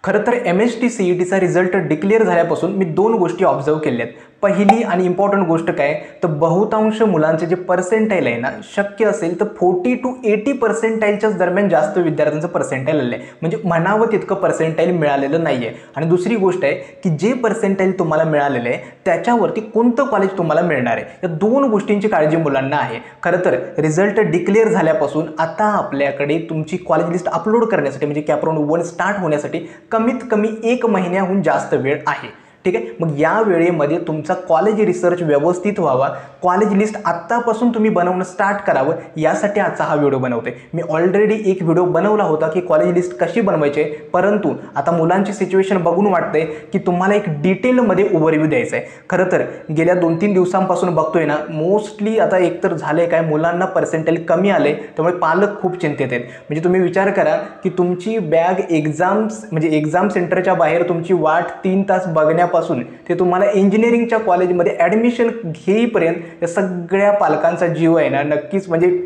खरं तर MST-CETचा result declare झाल्यापासून मी दोन गोष्टी ऑब्झर्व केल्या आहेत. पहिली आणि इम्पॉर्टंट गोष्ट काय तर बहुतांश मुलांचे जे पर्सेंटाईल आहे ना, शक्य असेल तर 40 to 80 पर्सेंटाईलच्याच दरम्यान जास्त विद्यार्थ्यांचं पर्सेंटाईल आलं आहे. म्हणजे म्हणावं तितकं पर्सेंटाईल मिळालेलं नाही आहे. आणि दुसरी गोष्ट आहे की जे पर्सेंटाईल तुम्हाला मिळालेलं आहे त्याच्यावरती कोणतं कॉलेज तुम्हाला मिळणार आहे, या दोन गोष्टींची काळजी मुलांना आहे. खरं तर रिझल्ट डिक्लेअर झाल्यापासून आता आपल्याकडे तुमची कॉलेज लिस्ट अपलोड करण्यासाठी म्हणजे कॅपराउंड 1 स्टार्ट होण्यासाठी कमीत कमी 1 महिन्याहून जास्त वेळ आहे. ठीक आहे, मग या वेळेमध्ये तुमचा कॉलेज रिसर्च व्यवस्थित व्हावा, कॉलेज लिस्ट आत्तापासून तुम्ही बनवणं स्टार्ट करावं, यासाठी आजचा हा व्हिडिओ बनवते. मी ऑलरेडी एक व्हिडिओ बनवला होता की कॉलेज लिस्ट कशी बनवायची, परंतु आता मुलांची सिच्युएशन बघून वाटतंय की तुम्हाला एक डिटेलमध्ये ओव्हरव्ह्यू द्यायचा आहे. खरं तर गेल्या 2-3 दिवसांपासून बघतोय ना, मोस्टली आता एकतर झालंय काय, मुलांना पर्सेंटाईल कमी आले, त्यामुळे पालक खूप चिंतेत आहेत. म्हणजे तुम्ही विचार करा की तुमची बॅग एक्झाम सेंटरच्या बाहेर तुमची वाट 3 तास बघण्यापासून ते तुम्हाला इंजिनिअरिंगच्या कॉलेजमध्ये ॲडमिशन घेईपर्यंत या सगळ्या पालकांचा जीव आहे ना, नक्कीच म्हणजे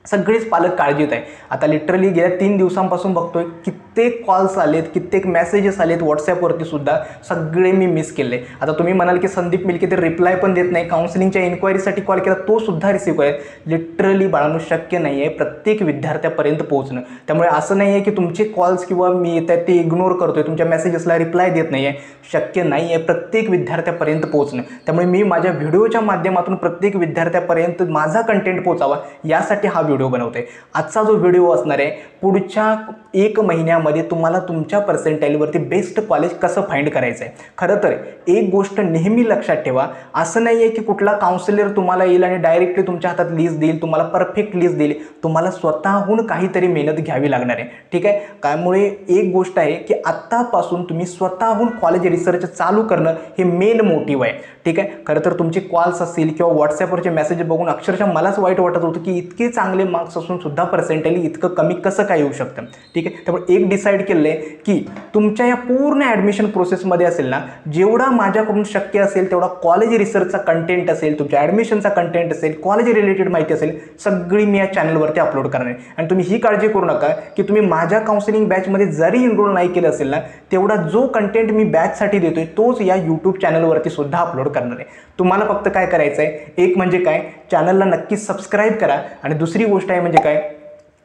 सगळेच पालक काळजीत आहे. आता लिटरली गेल्या 3 दिवसांपासून बघतोय कित्येक कॉल्स आलेत, कित्येक मेसेजेस आलेत व्हॉट्सॲपवरती सुद्धा, सगळे मी मिस केले. आता तुम्ही म्हणाल की संदीप मिल्के ते रिप्लाय पण देत नाही, काउन्सिलिंगच्या इन्क्वायरीसाठी कॉल केला तो सुद्धा रिसीव्ह आहे. लिटरली बाळांनो शक्य नाही आहे प्रत्येक विद्यार्थ्यापर्यंत पोहोचणं. त्यामुळे असं नाही आहे की तुमचे कॉल्स किंवा मी येत आहेत ते इग्नोर करतोय, तुमच्या मेसेजेसला रिप्लाय देत नाही आहे, शक्य नाही आहे प्रत्येक विद्यार्थ्यापर्यंत पोहोचणं. त्यामुळे मी माझ्या व्हिडिओच्या माध्यमातून प्रत्येक विद्यार्थ्यापर्यंत माझा कंटेंट पोहोचावा यासाठी हा व्हिडिओ बनवते. आजचा जो व्हिडिओ असणार आहे, पुढच्या 1 महिन्यामध्ये तुम्हाला तुमच्या पर्सेंटाईलवरती बेस्ट कॉलेज कसं फाइंड करायचं आहे. खरं तर एक गोष्ट नेहमी लक्षात ठेवा, असं नाही आहे की कुठला काउन्सिलर तुम्हाला येईल आणि डायरेक्टली तुमच्या हातात लिस्ट देईल, तुम्हाला परफेक्ट लिस्ट देईल. तुम्हाला स्वतःहून काहीतरी मेहनत घ्यावी लागणार आहे. ठीक आहे, त्यामुळे एक गोष्ट आहे की आत्तापासून तुम्ही स्वतःहून कॉलेज रिसर्च चालू करणं हे मेन मोटिव्ह आहे. ठीक आहे, खरं तर तुमचे कॉल्स असतील किंवा व्हॉट्सॲपवरचे मेसेज बघून अक्षरशः मलाच वाईट वाटत होतं की इतके चांगले मार्क्स असून सुद्धा पर्सेंटाईल इतकं कमी कसं काय येऊ शकतं. ठीक आहे, त्यामुळे एक डिसाईड केलं आहे की तुमच्या या पूर्ण ॲडमिशन प्रोसेसमध्ये असेल ना, जेवढा माझ्याकडून शक्य असेल तेवढा कॉलेज रिसर्चचा कंटेंट असेल, तुमच्या ॲडमिशनचा कंटेंट असेल, कॉलेज रिलेटेड माहिती असेल, सगळी मी या चॅनलवरती अपलोड करणार आहे. आणि तुम्ही ही काळजी करू नका की तुम्ही माझ्या काउन्सिलिंग बॅचमध्ये जरी एनरोल नाही केलं असेल ना, तेवढा जो कंटेंट मी बॅचसाठी देतोय तोच या यूट्यूब चॅनलवरती सुद्धा अपलोड करणार आहे. तुम्हाला फक्त काय करायचं आहे, एक म्हणजे काय, चॅनलला नक्कीच सबस्क्राईब करा, आणि दुसरी गोष्ट आहे म्हणजे काय,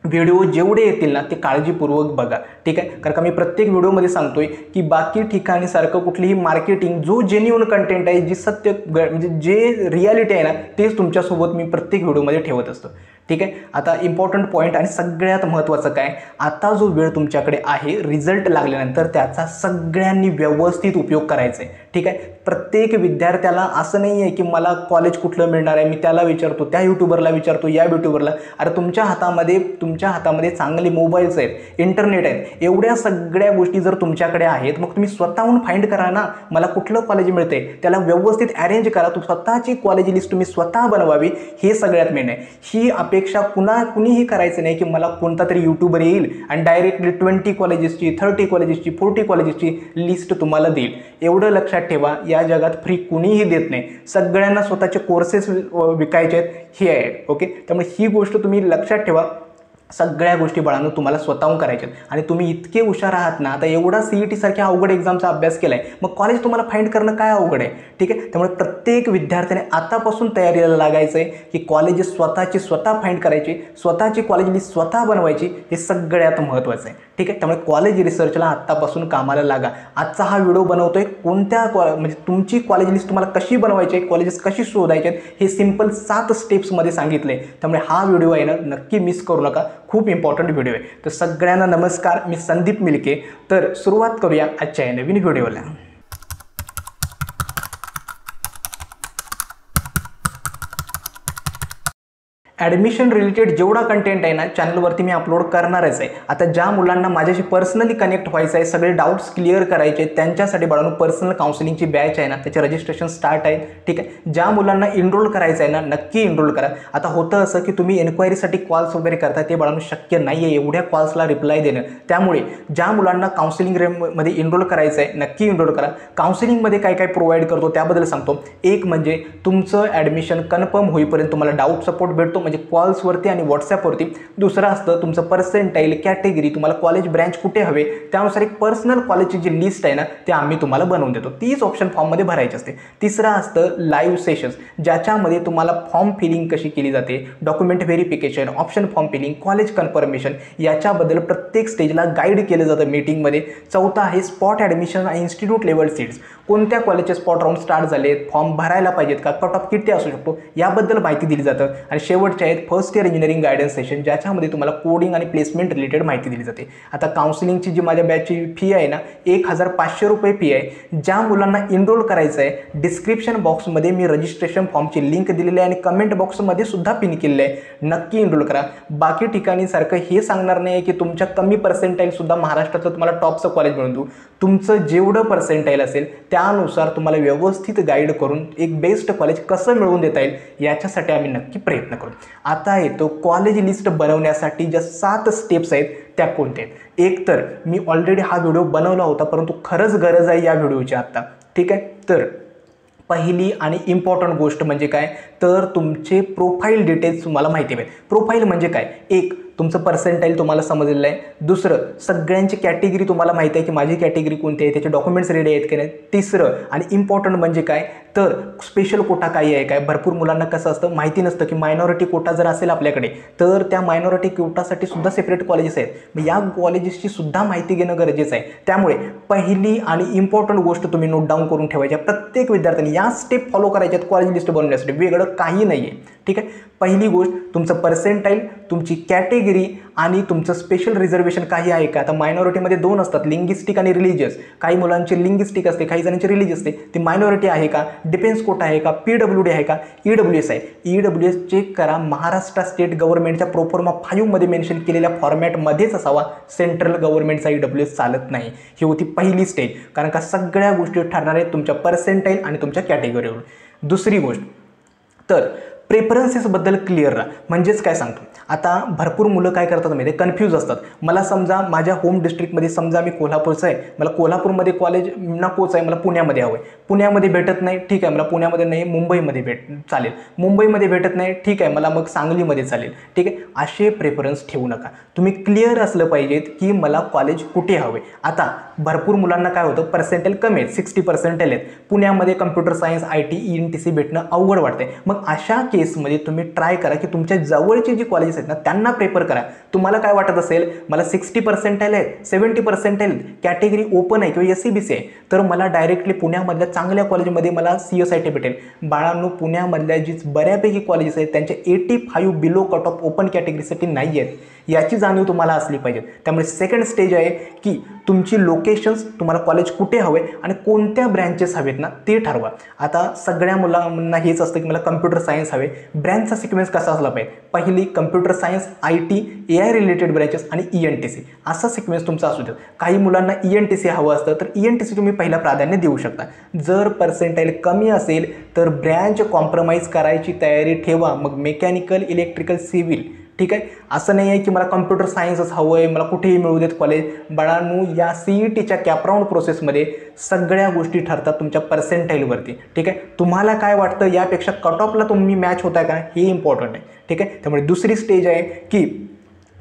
व्हिडिओ जेवढे येतील ना ते काळजीपूर्वक बघा. ठीक आहे, कारण का मी प्रत्येक व्हिडिओमध्ये सांगतोय की बाकी ठिकाणी सारखं कुठलीही मार्केटिंग, जो जेन्युइन कंटेंट आहे, जी सत्य म्हणजे जे रियालिटी आहे ना, तेच तुमच्यासोबत मी प्रत्येक व्हिडिओमध्ये ठेवत असतो. ठीक आहे, आता इम्पॉर्टंट पॉईंट आणि सगळ्यात महत्त्वाचं काय, आता जो वेळ तुमच्याकडे आहे रिझल्ट लागल्यानंतर त्याचा सगळ्यांनी व्यवस्थित उपयोग करायचा आहे. ठीक आहे, प्रत्येक विद्यार्थ्याला असं नाही आहे की मला कॉलेज कुठलं मिळणार आहे, मी त्याला विचारतो, त्या यूट्यूबरला विचारतो, या यूट्यूबरला. अरे तुमच्या हातामध्ये चांगले मोबाईल्स आहेत, इंटरनेट आहेत, एवढ्या सगळ्या गोष्टी जर तुमच्याकडे आहेत, मग तुम्ही स्वतःहून फाइंड करा ना, मला कुठलं कॉलेज मिळते, त्याला व्यवस्थित अरेंज करा. स्वतःची कॉलेज लिस्ट तुम्ही स्वतः बनवावी, हे सगळ्यात मेन आहे. ही अपेक्षा कुणीही करायचं नाही की मला कोणता तरी यूट्यूबर येईल आणि डायरेक्टली 20 कॉलेजेसची, 30 कॉलेजेसची, 40 कॉलेजेसची लिस्ट तुम्हाला देईल. एवढं लक्षात ठेवा, या जगात फ्री कुणीही देत नाही, सगळ्यांना स्वतःचे कोर्सेस विकायचे आहेत, हे आहे. ओके, त्यामुळे ही गोष्ट तुम्ही लक्षात ठेवा. सगळ्या गोष्टी बाळांनो तुम्हाला स्वतःहून करायच्यात. आणि तुम्ही इतके हुशार आहात ना, आता एवढा CET सारख्या अवघड एक्झामचा अभ्यास केला आहे, मग कॉलेज तुम्हाला फाइंड करणं काय अवघड आहे. ठीक आहे, त्यामुळे प्रत्येक विद्यार्थ्याने आतापासून तयारीला लागायचं आहे की कॉलेजेस स्वतः फाइंड करायची, स्वतःची कॉलेज लिस्ट स्वतः बनवायची, हे सगळ्यात महत्त्वाचं आहे. ठीक आहे, त्यामुळे कॉलेज रिसर्चला आत्तापासून कामाला लागा. आजचा हा व्हिडिओ बनवतोय म्हणजे तुमची कॉलेज लिस्ट तुम्हाला कशी बनवायची आहे, कॉलेजेस कशी शोधायचे आहेत, हे सिंपल 7 स्टेप्समध्ये सांगितले. त्यामुळे हा व्हिडिओ आहे ना, नक्की मिस करू नका, खूप इम्पॉर्टंट व्हिडिओ आहे. तर सगळ्यांना नमस्कार, मी संदीप मिल्के. तर सुरुवात करूया आजच्या नवीन व्हिडिओला. ॲडमिशन रिलेटेड जेवढा कंटेंट आहे ना चॅनलवरती मी अपलोड करणारच आहे. आता ज्या मुलांना माझ्याशी पर्सनली कनेक्ट व्हायचं आहे, सगळे डाऊट्स क्लिअर करायचे आहेत, त्यांच्यासाठी बाळांनो पर्सनल काउन्सिलिंगची बॅच आहे ना, त्याचे रजिस्ट्रेशन स्टार्ट आहे. ठीक आहे, ज्या मुलांना इनरोल करायचं आहे ना, नक्की इनरोल करा. आता होतं असं की तुम्ही एन्क्वायरीसाठी कॉल्स वगैरे करता, ते बाळांनो शक्य नाही आहे एवढ्या कॉल्सला रिप्लाय देणं. त्यामुळे ज्या मुलांना काउन्सिलिंगमध्ये इनरोल करायचं आहे नक्की इनरोल करा. काउन्सिलिंगमध्ये काय काय प्रोव्हाइड करतो त्याबद्दल सांगतो. एक म्हणजे तुमचं ॲडमिशन कन्फर्म होईपर्यंत तुम्हाला डाऊट सपोर्ट भेटतो, म्हणजे कॉल्सवरती आणि व्हॉट्सॲपवरती. दुसरं असतं तुमचं पर्सेंटाईल, कॅटेगरी, तुम्हाला कॉलेज ब्रँच कुठे हवे त्यानुसार एक पर्सनल कॉलेजची जी लिस्ट आहे ना ते आम्ही तुम्हाला बनवून देतो. तीच ऑप्शन फॉर्ममध्ये भरायची असते. तिसरं असतं लाईव्ह सेशन्स, ज्याच्यामध्ये तुम्हाला फॉर्म फिलिंग कशी केली जाते, document verification, option form filling, college confirmation याच्याबद्दल प्रत्येक स्टेजला गाईड केलं जातं मीटिंगमध्ये. चौथा आहे स्पॉट ॲडमिशन आणि इन्स्टिट्यूट लेवल सीट्स, कोणत्या कॉलेजचे स्पॉट राऊंड स्टार्ट झालेत, फॉर्म भरायला पाहिजेत का, कट ऑफ किती असू शकतो याबद्दल माहिती दिली जातं. आणि शेवटचे आहेत first year engineering guidance session, ज्याच्यामध्ये तुम्हाला कोडिंग आणि प्लेसमेंट रिलेटेड माहिती दिली जाते. आता काउन्सिलिंगची जी माझ्या बॅचची फी आहे ना 1500 रुपये फी आहे. ज्या मुलांना एनरोल करायचं आहे डिस्क्रिप्शन बॉक्समध्ये मी रजिस्ट्रेशन फॉर्मची लिंक दिलेली आहे आणि कमेंट बॉक्समध्ये सुद्धा पिन केलेलं आहे. नक्की एनरोल करा. बाकी ठिकाणी सारखं हे सांगणार नाही की तुमच्या कमी पर्सेंटाईल सुद्धा महाराष्ट्रातलं तुम्हाला टॉपचं कॉलेज मिळून देऊ. तुमचं जेवढं पर्सेंटाईल असेल त्यानुसार तुम्हाला व्यवस्थित गाईड करून एक बेस्ट कॉलेज कसं मिळवून देता येईल याच्यासाठी आम्ही नक्की प्रयत्न करू. आता येतो कॉलेज लिस्ट बनवण्यासाठी ज्या 7 स्टेप्स आहेत त्या कोणत्या आहेत. एक तर मी ऑलरेडी हा व्हिडिओ बनवला होता परंतु खरंच गरज आहे या व्हिडिओची आत्ता. ठीक आहे, तर पहिली आणि इम्पॉर्टंट गोष्ट म्हणजे काय तर तुमचे प्रोफाईल डिटेल्स तुम्हाला माहिती हवेत. प्रोफाईल म्हणजे काय, एक तुमचं पर्सेंटाईल तुम्हाला समजलेलं आहे. दुसरं सगळ्यांची कॅटेगरी तुम्हाला माहिती आहे की माझी कॅटेगरी कोणती आहे, त्याचे डॉक्युमेंट्स रेडी आहेत की नाही. तिसरं आणि इम्पॉर्टंट म्हणजे काय तर स्पेशल कोटा काही आहे काय. भरपूर मुलांना कसं असतं माहिती नसतं की मायनॉरिटी कोटा जर असेल आपल्याकडे तर त्या मायनॉरिटी कोटासाठी सुद्धा सेपरेट कॉलेजेस आहेत. मग या कॉलेजेसची सुद्धा माहिती घेणं गरजेचं आहे. त्यामुळे पहिली आणि इम्पॉर्टंट गोष्ट तुम्ही नोट डाऊन करून ठेवायच्या. प्रत्येक विद्यार्थ्यांनी या स्टेप फॉलो करायच्यात कॉलेज लिस्ट बनवण्यासाठी, वेगळं काही नाही आहे. ठीक आहे, पहिली गोष्ट तुमचं पर्सेंटाईल, तुमची कॅटेगरी आणि तुमचं स्पेशल रिझर्वेशन काही आहे का. आता मायनॉरिटीमध्ये 2 असतात, लिंग्विस्टिक आणि रिलिजियस. काही मुलांची लिंग्विस्टिक असते, काही जणांची रिलिजियस असते. ती मायनॉरिटी आहे का, डिफेन्स कोटा आहे का, PWD आहे का, EWS आहे. EWS चेक करा, महाराष्ट्र स्टेट गव्हर्नमेंटच्या प्रोफॉर्मा 5 मध्ये मेन्शन केलेल्या फॉर्मॅटमध्येच असावा. सेंट्रल गव्हर्नमेंटचा EWS चालत नाही. ही होती पहिली स्टेज, कारण का सगळ्या गोष्टी ठरणार आहेत तुमच्या पर्सेंटाईल आणि तुमच्या कॅटेगरीवर. दुसरी गोष्ट तर प्रेफरन्सेसबद्दल क्लिअर राहा. म्हणजेच काय सांगतो, आता भरपूर मुलं काय करतात माहिती आहे, कन्फ्यूज असतात. मला समजा माझ्या होम डिस्ट्रिक्टमध्ये समजा मी कोल्हापूरचं आहे, मला कोल्हापूरमध्ये कॉलेज नकोच आहे, मला पुण्यामध्ये हवं आहे. पुण्यामध्ये भेटत नाही, ठीक आहे मला पुण्यामध्ये नाही, मुंबईमध्ये चालेल. मुंबईमध्ये भेटत नाही, ठीक आहे मला मग सांगलीमध्ये चालेल. ठीक आहे, असे प्रेफरन्स ठेवू नका. तुम्ही क्लिअर असलं पाहिजेत की मला कॉलेज कुठे हवे. आता भरपूर मुलांना काय होतं पर्सेंटाईल कमी आहेत, 60 पर्सेंटाईल आहेत. पुण्यामध्ये कम्प्युटर सायन्स, IT, ENTC भेटणं अवघड वाटतंय. मग अशा केसमध्ये तुम्ही ट्राय करा की तुमच्या जवळचे जे कॉलेजेस आहेत ना त्यांना प्रेफर करा. तुम्हाला काय वाटत असेल मला 60 पर्सेंटाईल आहेत, 70 पर्सेंटाईल, कॅटेगरी ओपन आहे किंवा SCBC आहे तर मला डायरेक्टली पुण्यामधल्या चांगल्या कॉलेजमध्ये मला CSIT भेटेल. बाळांनो, पुण्यामधल्या जी बऱ्यापैकी कॉलेजेस आहेत त्यांचे 85 बिलो कट ऑफ ओपन कॅटेगरीसाठी नाही आहेत, याची जाणीव तुम्हाला असली पाहिजे. त्यामुळे सेकंड स्टेज आहे की तुमची लोकेशन्स, तुम्हाला कॉलेज कुठे हवे आणि कोणत्या ब्रँचेस हवेत ना ते ठरवा. आता सगळ्या मुलांना हेच असतं की मला कम्प्युटर सायन्स हवे. ब्रँचचा सिक्वेन्स कसा असला पाहिजे, पहिली computer science, IT, AI related branches आणि ENTC असा सिक्वेन्स तुमचा असू द्या. काही मुलांना ENTC हवं असतं तर ENTC तुम्ही पहिला प्राधान्य देऊ शकता. जर पर्सेंटाईल कमी असेल तर ब्रँच कॉम्प्रोमाइज करायची तयारी ठेवा. मग मेकॅनिकल, इलेक्ट्रिकल, सिव्हिल. ठीक आहे, असं नाही आहे की मला कम्प्युटर सायन्सच हवं आहे, मला कुठेही मिळू देत कॉलेज. बाळांनो, या CETच्या कॅपराऊंड प्रोसेसमध्ये सगळ्या गोष्टी ठरतात तुमच्या पर्सेंटाईलवरती. ठीक आहे, तुम्हाला काय वाटतं यापेक्षा कट ऑफला तुम्ही मॅच होता का हे इम्पॉर्टंट आहे. ठीक आहे, त्यामुळे दुसरी स्टेज आहे की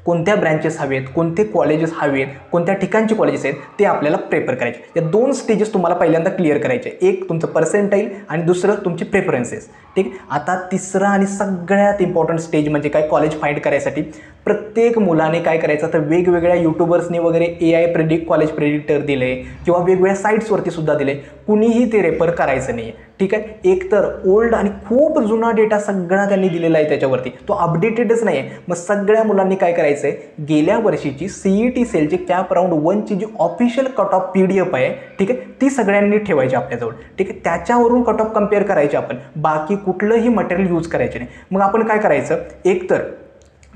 कोणत्या ब्रँचेस हवेत, कोणते कॉलेजेस हवेत, कोणत्या ठिकाणचे कॉलेजेस आहेत ते आपल्याला प्रेफर करायचे. या 2 स्टेजेस तुम्हाला पहिल्यांदा क्लिअर करायचे, एक तुमचं पर्सेंटाईल आणि दुसरं तुमची प्रेफरन्सेस. ठीक, आता तिसरा आणि सगळ्यात इम्पॉर्टंट स्टेज म्हणजे काय, कॉलेज फाइंड करायसाठी प्रत्येक मुलाने काय करायचं तर वेगवेगळ्या यूट्यूबर्सने वगैरे AI प्रेडिक्ट, कॉलेज प्रेडिक्टर दिले किंवा वेगवेगळ्या साईट्सवरती सुद्धा दिले, कुणीही ते रेफर करायचं नाही. ठीक आहे, एकतर ओल्ड आणि खूप जुना डेटा सगळा त्यांनी दिलेला आहे त्याच्यावरती, तो अपडेटेडच नाही आहे. मग सगळ्या मुलांनी काय करायचं आहे, गेल्या वर्षीची CET सेलची कॅप राऊंड 1ची जी ऑफिशियल कट ऑफ PDF आहे, ठीक आहे, ती सगळ्यांनी ठेवायची आपल्याजवळ. ठीक आहे, त्याच्यावरून कट ऑफ कम्पेअर करायचे आपण, बाकी कुठलंही मटेरियल यूज करायचे नाही. मग आपण काय करायचं, एकतर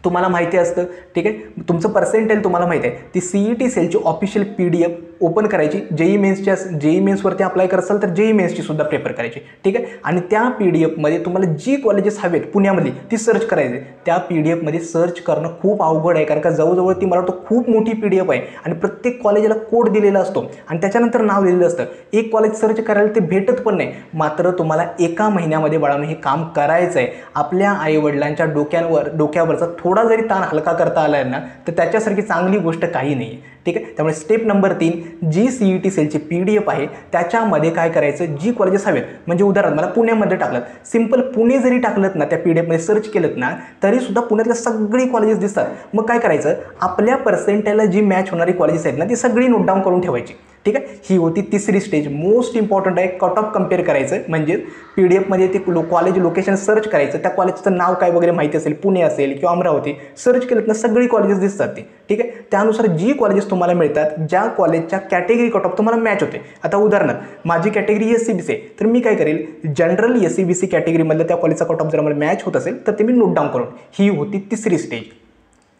तुम्हाला माहिती असतं, ठीक आहे, तुमचं पर्सेंटाईल तुम्हाला माहिती आहे, ती CET सेलची ऑफिशियल PDF ओपन करायची, जेई मेन्सवरती अप्लाय करसाल तर जेई मेन्सची सुद्धा प्रेफर करायची, ठीक आहे. आणि त्या PDF मध्ये तुम्हाला जी कॉलेजेस हवेत पुण्यामधली ती सर्च करायची. त्या PDF मध्ये सर्च करणं खूप अवघड आहे, कारण का जवळजवळ ती मला वाटतं खूप मोठी PDF आहे आणि प्रत्येक कॉलेजला कोड दिलेला असतो आणि त्याच्यानंतर नाव लिहिलेलं असतं. एक कॉलेज सर्च करायला ते भेटत पण नाही. मात्र तुम्हाला एका महिन्यामध्ये बाळांनो हे काम करायचं आहे. आपल्या आईवडिलांच्या डोक्यावरचा थोडा जरी ताण हलका करता आला आहे ना, तर त्याच्यासारखी चांगली गोष्ट काही नाही आहे, ठीक आहे. त्यामुळे स्टेप नंबर 3, जी CET सेलची PDF आहे त्याच्यामध्ये काय करायचं, जी कॉलेजेस हवेत, म्हणजे उदाहरण मला पुण्यामध्ये टाकलं, सिंपल पुणे जरी टाकलं ना त्या PDF मध्ये सर्च केलं ना तरी सुद्धा पुण्यातल्या सगळी कॉलेजेस दिसतात. मग काय करायचं, आपल्या पर्सेंटाईलला जी मॅच होणारी कॉलेजेस आहेत ना ती सगळी नोट डाऊन करून ठेवायची, ठीक आहे. ही होती तिसरी स्टेज, मोस्ट इम्पॉर्टंट आहे. कट ऑफ कम्पेअर करायचं, म्हणजे PDF मध्ये ते कॉलेज लोकेशन सर्च करायचं, त्या कॉलेजचं नाव काय वगैरे माहिती असेल, पुणे असेल किंवा अमरावती, सर्च केलं ना सगळी कॉलेजेस दिसतात ती, ठीक आहे. त्यानुसार जी कॉलेजेस तुम्हाला मिळतात, ज्या कॉलेजच्या कॅटेगरी कट ऑफ तुम्हाला मॅच होते. आता उदाहरणार्थ माझी कॅटेगरी SCBC आहे, तर मी काय करेल, जनरल SCBC कॅटेगरीमधलं त्या कॉलेजचा कट ऑफ जर मला मॅच होत असेल तर ते मी नोट डाऊन करून, ही होती तिसरी स्टेज.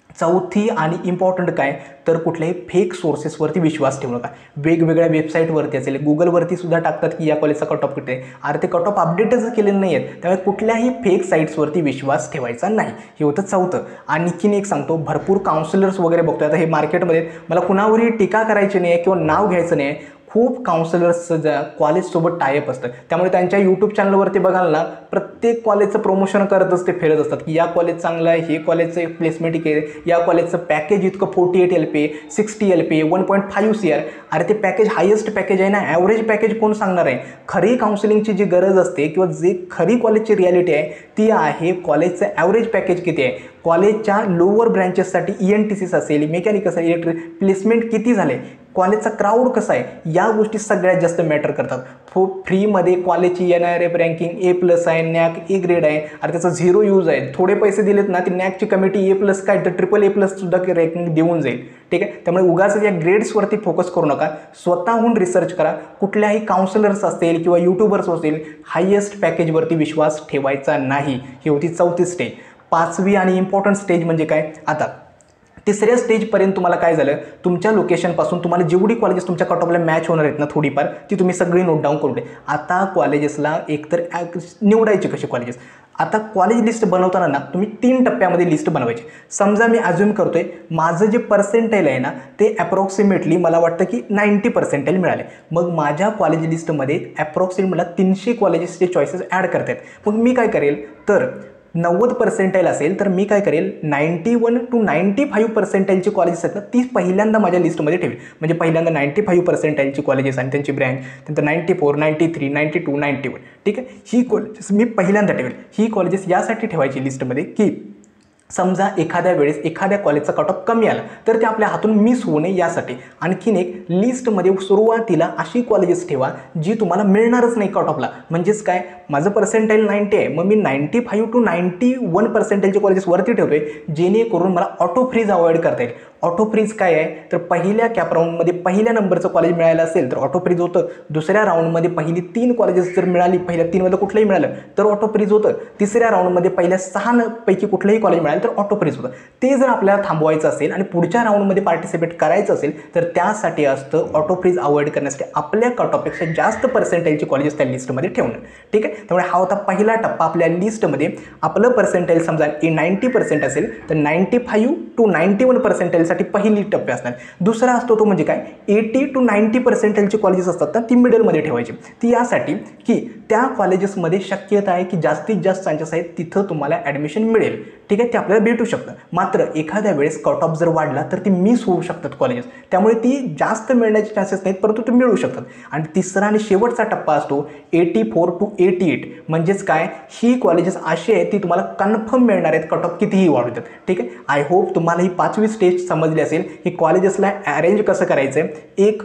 चौथी आणि इम्पॉर्टंट काय, तर कुठल्याही फेक सोर्सेसवरती विश्वास ठेवू नका. वेगवेगळ्या वेबसाईटवरती असेल, गुगलवरती सुद्धा टाकतात की या कॉलेजचा कट ऑफ किती आहे, अरे ते कट ऑफ अपडेटच केलेले नाही आहेत. त्यामुळे कुठल्याही फेक साईट्सवरती विश्वास ठेवायचा नाही. हे होतं चौथं. आणखीन एक सांगतो, भरपूर काउन्सिलर्स वगैरे बघतोय आता हे मार्केटमध्ये, मला कुणावरही टीका करायची नाही आहे किंवा नाव घ्यायचं नाही आहे. खूप काउन्सिलर्सचं कॉलेजसोबत टायअप असतं, त्यामुळे त्यांच्या यूट्यूब चॅनलवरती बघाल ना प्रत्येक कॉलेजचं प्रमोशन करतच ते फिरत असतात की या कॉलेज चांगलं आहे, हे कॉलेजचं प्लेसमेंट आहे, या कॉलेजचं पॅकेज इतकं 48 LPA 60 LPA 1.5 CR. अरे ते पॅकेज हायेस्ट पॅकेज आहे ना, ॲव्हरेज पॅकेज कोण सांगणार आहे. खरी काउन्सिलिंगची जी गरज असते किंवा जे खरी कॉलेजची रियालिटी आहे ती आहे कॉलेजचं ॲव्हरेज पॅकेज किती आहे, कॉलेजच्या लोअर ब्रँचेससाठी ENTCs असेल, मेकॅनिक असेल, इलेक्ट्रिक प्लेसमेंट किती झाले, कॉलेजचा क्राऊड कसा आहे, या गोष्टी सगळ्यात जास्त मॅटर करतात. फ्रीमध्ये कॉलेजची NIRF रँकिंग A+ आहे, NAC A ग्रेड आहे, अरे त्याचा 0 यूज आहे. थोडे पैसे दिलेत ना ती NACची कमिटी A+ काय तर AAA+ सुद्धा रँकिंग देऊन जाईल, ठीक आहे. त्यामुळे उगाच या ग्रेड्सवरती फोकस करू नका, स्वतःहून रिसर्च करा. कुठल्याही काउन्सिलर्स असतील किंवा यूट्यूबर्स असतील, हायेस्ट पॅकेजवरती विश्वास ठेवायचा नाही. ही होती चौथी स्टेज. पाचवी आणि इम्पॉर्टंट स्टेज म्हणजे काय, आता तिसऱ्या स्टेजपर्यंत तुम्हाला काय झालं, तुमच्या लोकेशनपासून तुम्हाला जेवढी कॉलेजेस तुमच्या कट ऑफला मॅच होणार आहेत ना थोडीफार, ती तुम्ही सगळी नोट डाऊन करून. आता कॉलेजेसला एकतर निवडायचे कसे कॉलेजेस. आता कॉलेज लिस्ट बनवताना ना तुम्ही 3 टप्प्यामध्ये लिस्ट बनवायची. समजा मी अज्युम करतोय माझं जे पर्सेंटाईल आहे ना ते अप्रॉक्सिमेटली मला वाटतं की 90 पर्सेंटाईल मिळाले. मग माझ्या कॉलेज लिस्टमध्ये अप्रॉक्सिमेट मला 300 कॉलेजेसचे चॉईसेस ॲड करता आहेत. मग मी काय करेल, तर 90 पर्सेंटाईल असेल तर मी काय करेल, 91 to 95 पर्सेंटाईलची कॉलेजेस आहेत ना ती पहिल्यांदा माझ्या लिस्टमध्ये ठेवेल. म्हणजे पहिल्यांदा 95 पर्सेंटाईलची कॉलेजेस आणि त्यांची ब्रँच, नंतर 94, 93, 92, 91, ठीक आहे. ही कॉलेजेस मी पहिल्यांदा ठेवेल. ही कॉलेजेस यासाठी ठेवायची लिस्टमध्ये की समजा एखाद्या वेळेस एखाद्या कॉलेजचा कट ऑफ कमी आला तर ते आपल्या हातून मिस होऊ नये यासाठी. आणखीन एक लिस्टमध्ये सुरुवातीला अशी कॉलेजेस ठेवा जी तुम्हाला मिळणारच नाही कट ऑफला. म्हणजेच काय, माझं पर्सेंटाईल 90 आहे, मग मी 95 to 91 पर्सेंटाईलचे कॉलेजेस वरती ठेवतोय जेणेकरून मला ऑटो फ्रीज अवॉइड करता येईल. ऑटो फ्रीज काय आहे, तर पहिल्या कॅप राऊंडमध्ये पहिल्या नंबरचं कॉलेज मिळालं असेल तर ऑटो फ्रीज होतं. दुसऱ्या राऊंडमध्ये पहिली 3 कॉलेजेस जर मिळाली, पहिल्या 3मधलं कुठलंही मिळालं तर ऑटो फ्रीज होतं. तिसऱ्या राऊंडमध्ये पहिल्या 6 पैकी कुठलंही कॉलेज मिळालं तर ऑटो फ्रीज होतं. ते जर आपल्याला थांबवायचं असेल आणि पुढच्या राऊंडमध्ये पार्टिसिपेट करायचं असेल तर त्यासाठी असतं ऑटो फ्रीज अवॉइड करण्यासाठी आपल्या कट ऑफपेक्षा जास्त पर्सेंटाईलची कॉलेजेस त्या लिस्टमध्ये ठेवणं, ठीक आहे. त्यामुळे हा होता पहिला टप्पा. आपल्या लिस्टमध्ये आपलं पर्सेंटाईल समजा 90% असेल तर 95 to 91 पर्सेंटाईलसाठी पहिली टप्पे असणार. दुसरा असतो तो म्हणजे काय, 80 to 90 पर्सेंटाईलची कॉलेजेस असतात ना ती मिडलमध्ये ठेवायची. ती यासाठी की त्या कॉलेजेसमध्ये शक्यता आहे की जास्तीत जास्त चान्सेस आहेत तिथं तुम्हाला ॲडमिशन मिळेल, ठीक आहे, ते आपल्याला भेटू शकतं. मात्र एखाद्या वेळेस कट ऑफ जर वाढला तर ती मिस होऊ शकतात कॉलेजेस, त्यामुळे ती जास्त मिळण्याचे चान्सेस नाहीत परंतु ते मिळू शकतात. आणि तिसरा आणि शेवटचा टप्पा असतो 84 to 88. म्हणजेच काय, ही कॉलेजेस अशी आहेत ती तुम्हाला कन्फर्म मिळणार आहेत कट ऑफ कितीही वाढू देतात, ठीक आहे. आय होप तुम्हाला ही 5वी स्टेज समजली असेल की कॉलेजेसला अरेंज कसं करायचं आहे. एक,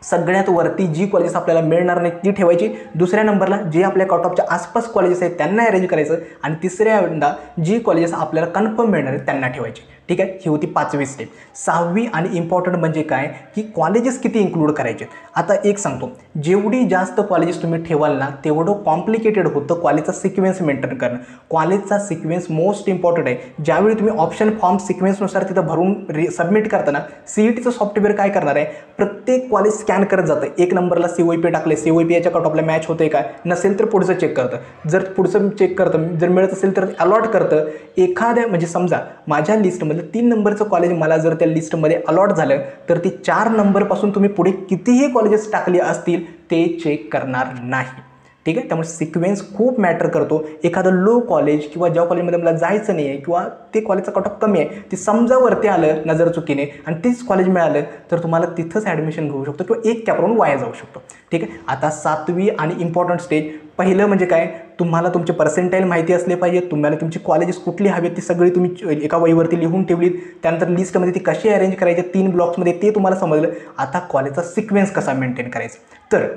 सगळ्यात वरती जी कॉलेजेस आपल्याला मिळणार नाही ती ठेवायची. दुसऱ्या नंबरला जे आपल्या कट ऑफच्या आसपास कॉलेजेस आहेत त्यांना अरेंज करायचं. आणि तिसऱ्यांदा जी कॉलेजेस आपल्याला कन्फर्म मिळणार आहेत त्यांना ठेवायची. ठीक आहे, ही होती 5वी स्टेप. 6वी आणि इम्पॉर्टंट म्हणजे काय की कॉलेजेस किती इन्क्लूड करायचे. आता एक सांगतो, जेवढी जास्त कॉलेजेस तुम्ही ठेवाल ना तेवढं कॉम्प्लिकेटेड होतं कॉलेजचा सिक्वेन्स मेंटेन करणं. कॉलेजचा सिक्वेन्स मोस्ट इम्पॉर्टंट आहे. ज्यावेळी तुम्ही ऑप्शन फॉर्म सिक्वेन्सनुसार तिथं भरून सबमिट करताना CETचं सॉफ्टवेअर काय करणार आहे, प्रत्येक कॉलेज स्कॅन करत जातं. 1 नंबरला COIP टाकले, COIP याच्या कट ऑफला मॅच होते का, नसेल तर पुढचं चेक करतं. जर पुढचं चेक करतं, जर मिळत असेल तर अलॉट करतं. एखाद्या म्हणजे समजा माझ्या लिस्टमध्ये 3 नंबरचं कॉलेज मला जर त्या लिस्टमध्ये अलॉट झालं तर ती 4 नंबरपासून तुम्ही पुढे कितीही कॉलेजेस टाकली असतील ते चेक करणार नाही. ठीक आहे, त्यामुळे सिक्वेन्स खूप मॅटर करतो. एखादं लो कॉलेज किंवा ज्या कॉलेजमध्ये मला जायचं नाही आहे किंवा ते कॉलेजचा कट ऑफ कमी आहे ते समजा वरती आलं नजर चुकीने आणि तेच कॉलेज मिळालं तर तुम्हाला तिथंच ॲडमिशन घेऊ शकतो किंवा एक कॅपराऊंड वाया जाऊ शकतो. ठीक आहे, आता 7वी आणि इम्पॉर्टंट स्टेज. पहिलं म्हणजे काय, तुम्हाला तुमचे पर्सेंटाईल माहिती असले पाहिजे. तुम्हाला तुमची कॉलेजेस कुठली हवी ती सगळी तुम्ही एका वहीवरती लिहून ठेवलीत. त्यानंतर लिस्टमध्ये ती कशी अरेंज करायची 3 ब्लॉक्समध्ये ते तुम्हाला समजलं. आता कॉलेजचा सिक्वेन्स कसा मेंटेन करायचा. तर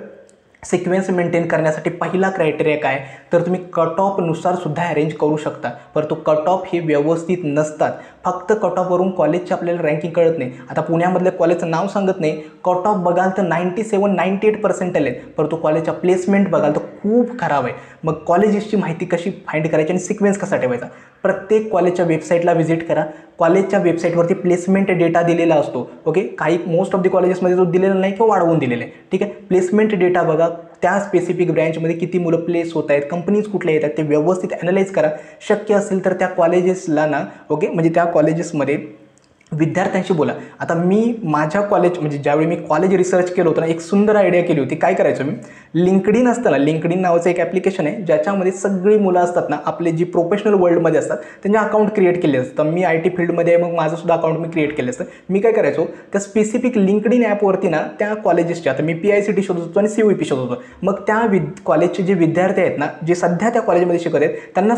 सिक्वेन्स मेंटेन करण्यासाठी पहिला क्रायटेरिया काय तर तुम्ही कट ऑफनुसार सुद्धा अरेंज करू शकता. परंतु कट ऑफ हे व्यवस्थित नसतात. फक्त कट ऑफवरून कॉलेजची आपल्याला रँकिंग कळत नाही. आता पुण्यामधल्या कॉलेजचं नाव सांगत नाही, कट ऑफ बघाल तर 97-98% आहेत, परंतु कॉलेजच्या प्लेसमेंट बघाल तर खूप खराब आहे. मग कॉलेजेसची माहिती कशी फाइंड करायची आणि सिक्वेन्स कसा ठेवायचा. प्रत्येक कॉलेजच्या वेबसाईटला व्हिजिट करा. कॉलेजच्या वेबसाईटवरती प्लेसमेंट डेटा दिलेला असतो. ओके, काही मोस्ट ऑफ द कॉलेजेसमध्ये जो दिलेला नाही किंवा वाढवून दिलेला आहे. ठीक आहे, प्लेसमेंट डेटा बघा. त्या स्पेसिफिक ब्रँचमध्ये किती मुलं प्लेस होत आहेत, कंपनीज कुठल्या येतात ते व्यवस्थित ॲनालाइज करा. शक्य असेल तर त्या कॉलेजेसला ना ओके म्हणजे त्या कॉलेजेसमध्ये विद्यार्थ्यांशी बोला. आता मी माझ्या कॉलेज म्हणजे ज्यावेळी मी कॉलेज रिसर्च केलं होतं ना, एक सुंदर आयडिया केली होती. काय करायचं मी, लिंकडइन असतं ना, लिंकडइन नावाचं एक ॲप्लिकेशन आहे ज्याच्यामध्ये सगळी मुलं असतात ना आपले जी प्रोफेशनल वर्ल्डमध्ये असतात त्यांचे अकाउंट क्रिएट केले असतं. मी IT फील्डमध्ये आहे, मग माझं सुद्धा अकाउंट मी क्रिएट केलं असतं. मी काय करायचो, त्या स्पेसिफिक लिंकडइन ॲपवरती ना त्या कॉलेजेसचे, आता मी PICT शोधत होतो आणि COIP शोधत होतो. मग त्या कॉलेजचे जे विद्यार्थी आहेत ना, जे सध्या त्या कॉलेजमध्ये शिकत आहेत त्यांना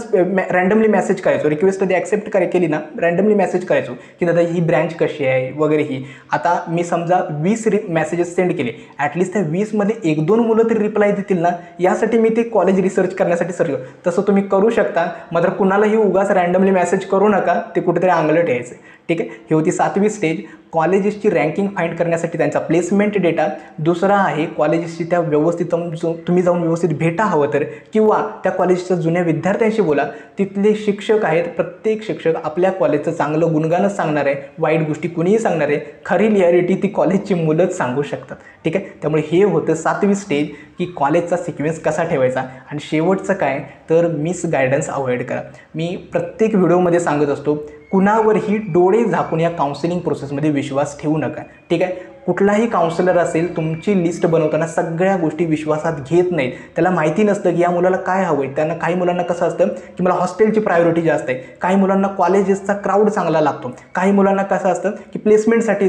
रँडमली मेसेज करायचो. रिक्वेस्ट कधी ॲक्सेप्ट केली ना, रँडमली मेसेज करायचो की दादा ही ब्रँच कशी आहे वगैरे. ही आता मी समजा 20 मेसेजेस सेंड केले, ॲटलिस्ट त्या 20मध्ये 1-2 मुलं तरी रिप्लाय देतील ना, यासाठी मी ते कॉलेज रिसर्च करण्यासाठी सर्च. तसं तुम्ही करू शकता, मात्र कुणालाही उगाच रँडमली मेसेज करू नका, ते कुठेतरी अंगलट यायचं. ठीक आहे, ही होती 7वी स्टेज. कॉलेजेसची रँकिंग फाइंड करण्यासाठी त्यांचा प्लेसमेंट डेटा. दुसरा आहे कॉलेजेसची त्या व्यवस्थित तुम्ही जाऊन व्यवस्थित भेटा हवं तर, किंवा त्या कॉलेजच्या जुन्या विद्यार्थ्यांशी बोला. तिथले शिक्षक आहेत, प्रत्येक शिक्षक आपल्या कॉलेजचं चांगलं गुणगानच सांगणार आहे, वाईट गोष्टी कुणीही सांगणार आहे. खरी रिॲलिटी ती कॉलेजची मुलंच सांगू शकतात. ठीक आहे, त्यामुळे हे होतं 7वी स्टेज की कॉलेजचा सिक्वेन्स कसा ठेवायचा. आणि शेवटचं काय तर मिस गायडन्स अवॉइड करा. मी प्रत्येक व्हिडिओमध्ये सांगत असतो, कुणावरही डोळे झाकून या काउन्सिलिंग प्रोसेसमध्ये विश्वास ठेवू नका. ठीक आहे, कुठलाही काउन्सिलर असेल तुमची लिस्ट बनवताना सगळ्या गोष्टी विश्वासात घेत नाहीत. त्याला माहिती नसतं की या मुलाला काय हवं आहे. त्यांना काही मुलांना कसं असतं की मला हॉस्टेलची प्रायोरिटी जास्त आहे, काही मुलांना कॉलेजेसचा क्राऊड चांगला लागतो, काही मुलांना कसं असतं की प्लेसमेंटसाठी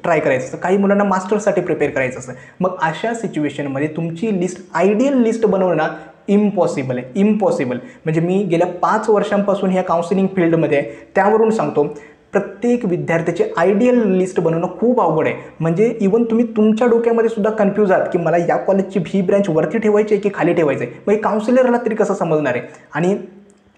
ट्राय करायचं असतं, काही मुलांना मास्टर्ससाठी प्रिपेअर करायचं असतं. मग अशा सिच्युएशनमध्ये तुमची लिस्ट आयडियल लिस्ट बनवणं इम्पॉसिबल आहे. इम्पॉसिबल म्हणजे मी गेल्या 5 वर्षांपासून ह्या काउन्सिलिंग फील्डमध्ये आहे, त्यावरून सांगतो प्रत्येक विद्यार्थ्याची आयडियल लिस्ट बनवणं खूप अवघड आहे. म्हणजे इवन तुम्ही तुमच्या डोक्यामध्ये सुद्धा कन्फ्यूज आहात की मला या कॉलेजची ही ब्रँच वरती ठेवायची आहे की खाली ठेवायचं आहे. मग काउन्सिलरला तरी कसं समजणार आहे. आणि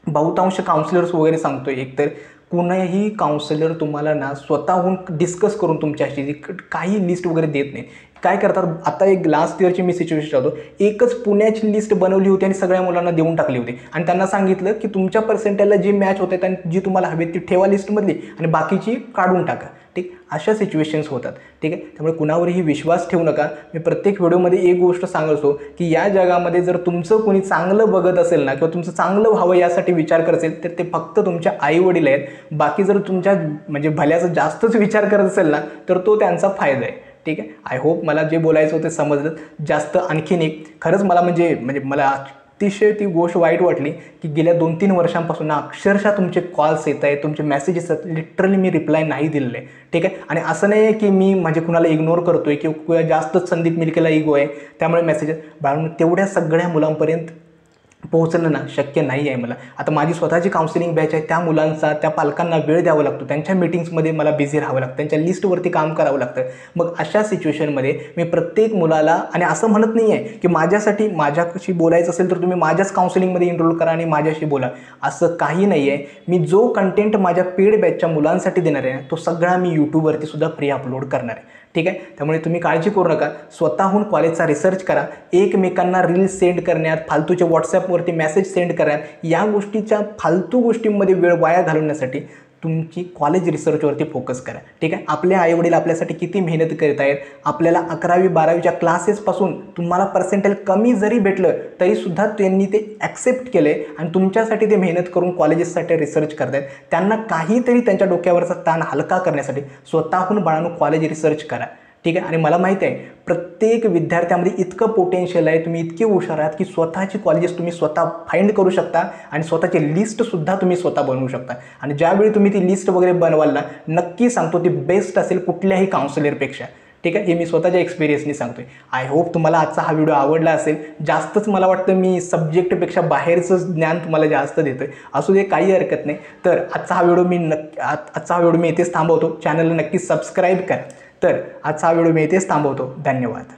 बहुतांश काउन्सिलर्स वगैरे सांगतोय, एकतर कुणीही काउन्सिलर तुम्हाला ना स्वतःहून डिस्कस करून तुमच्याशी काही लिस्ट वगैरे देत नाही. काय करतात, आता एक लास्ट इयरची मी सिच्युएशन होतो, एकच पुण्याची लिस्ट बनवली होती आणि सगळ्या मुलांना देऊन टाकली होती आणि त्यांना सांगितलं की तुमच्या पर्सेंटेजला जी मॅच होते आणि जी तुम्हाला हवी ती ठेवा लिस्टमधली आणि बाकीची काढून टाका. ठीक, अशा सिच्युएशन्स होतात. ठीक आहे, त्यामुळे कुणावरही विश्वास ठेवू नका. मी प्रत्येक व्हिडिओमध्ये एक गोष्ट सांगतो की या जगामध्ये जर तुमचं कोणी चांगलं बघत असेल ना किंवा तुमचं चांगलं व्हावं यासाठी विचार करत असेल तर ते फक्त तुमच्या आईवडील आहेत. बाकी जर तुमच्या म्हणजे भल्याचा जास्तच विचार करत असेल ना तर तो त्यांचा फायदा आहे. ठीक आहे, आय होप मला जे बोलायचं होतं समजलं. जास्त आणखीन एक खरंच मला म्हणजे मला अतिशय ती गोष्ट वाईट वाटली की गेल्या 2-3 वर्षांपासून अक्षरशः तुमचे कॉल्स येत आहेत, तुमचे मेसेजेस आहेत, लिटरली मी रिप्लाय नाही दिलेलं आहे. ठीक आहे, आणि असं नाही आहे की मी म्हणजे कुणाला इग्नोर करतोय किंवा जास्तच संदीप मिल्केला इगो आहे त्यामुळे मेसेजेस बाळून तेवढ्या सगळ्या मुलांपर्यंत पोहोचणं ना शक्य नाही आहे मला. आता माझी स्वतःची काउन्सिलिंग बॅच आहे, त्या मुलांचा त्या पालकांना वेळ द्यावा लागतो, त्यांच्या मीटिंग्समध्ये मला बिझी राहावं लागतं, त्यांच्या लिस्टवरती काम करावं लागतं. मग अशा सिच्युएशनमध्ये मी प्रत्येक मुलाला, आणि असं म्हणत नाही आहे की माझ्यासाठी माझ्याशी बोलायचं असेल तर तुम्ही माझ्याच काउन्सिलिंगमध्ये एनरोल करा आणि माझ्याशी बोला, असं काही नाही आहे. मी जो कंटेंट माझ्या पेड बॅचच्या मुलांसाठी देणार आहे तो सगळा मी यूट्यूबवरती सुद्धा फ्री अपलोड करणार आहे. ठीक आहे, त्यामुळे तुम्ही काळजी करू नका. स्वतःहून कॉलेजचा रिसर्च करा. एकमेकांना रील्स सेंड करण्यात, फालतूच्या व्हॉट्सॲपवरती मेसेज सेंड करण्यात, या गोष्टीच्या फालतू गोष्टींमध्ये वेळ वाया घालवण्यासाठी तुमची कॉलेज रिसर्चवरती फोकस करा. ठीक आहे, आपले आईवडील आपल्यासाठी किती मेहनत करत आहेत. आपल्याला 11वी 12वीच्या क्लासेसपासून तुम्हाला पर्सेंटेज कमी जरी भेटलं तरीसुद्धा त्यांनी ते ॲक्सेप्ट केलं आहे आणि तुमच्यासाठी ते मेहनत करून कॉलेजेससाठी रिसर्च करत आहेत. त्यांना काहीतरी त्यांच्या डोक्यावरचा ताण हलका करण्यासाठी स्वतःहून बाळांनो कॉलेज रिसर्च करा. ठीक आहे, आणि मला माहिती आहे प्रत्येक विद्यार्थ्यामध्ये इतकं पोटेन्शियल आहे, तुम्ही इतके हुशार आहात की स्वतःची कॉलेजेस तुम्ही स्वतः फाइंड करू शकता आणि स्वतःची लिस्टसुद्धा तुम्ही स्वतः बनवू शकता. आणि ज्यावेळी तुम्ही ती लिस्ट वगैरे बनवाल ना, नक्की सांगतो ती बेस्ट असेल कुठल्याही काउन्सिलरपेक्षा. ठीक आहे, हे मी स्वतःच्या एक्सपिरियन्सनी सांगतोय. आय होप तुम्हाला आजचा हा व्हिडिओ आवडला असेल. जास्तच मला वाटतं मी सब्जेक्टपेक्षा बाहेरचं ज्ञान तुम्हाला जास्त देतोय. असू दे, काही हरकत नाही. तर आजचा हा व्हिडिओ मी इथेच थांबवतो. चॅनलला नक्की सबस्क्राईब करा. तर आजचा हा व्हिडिओ मी इथेच थांबवतो. धन्यवाद.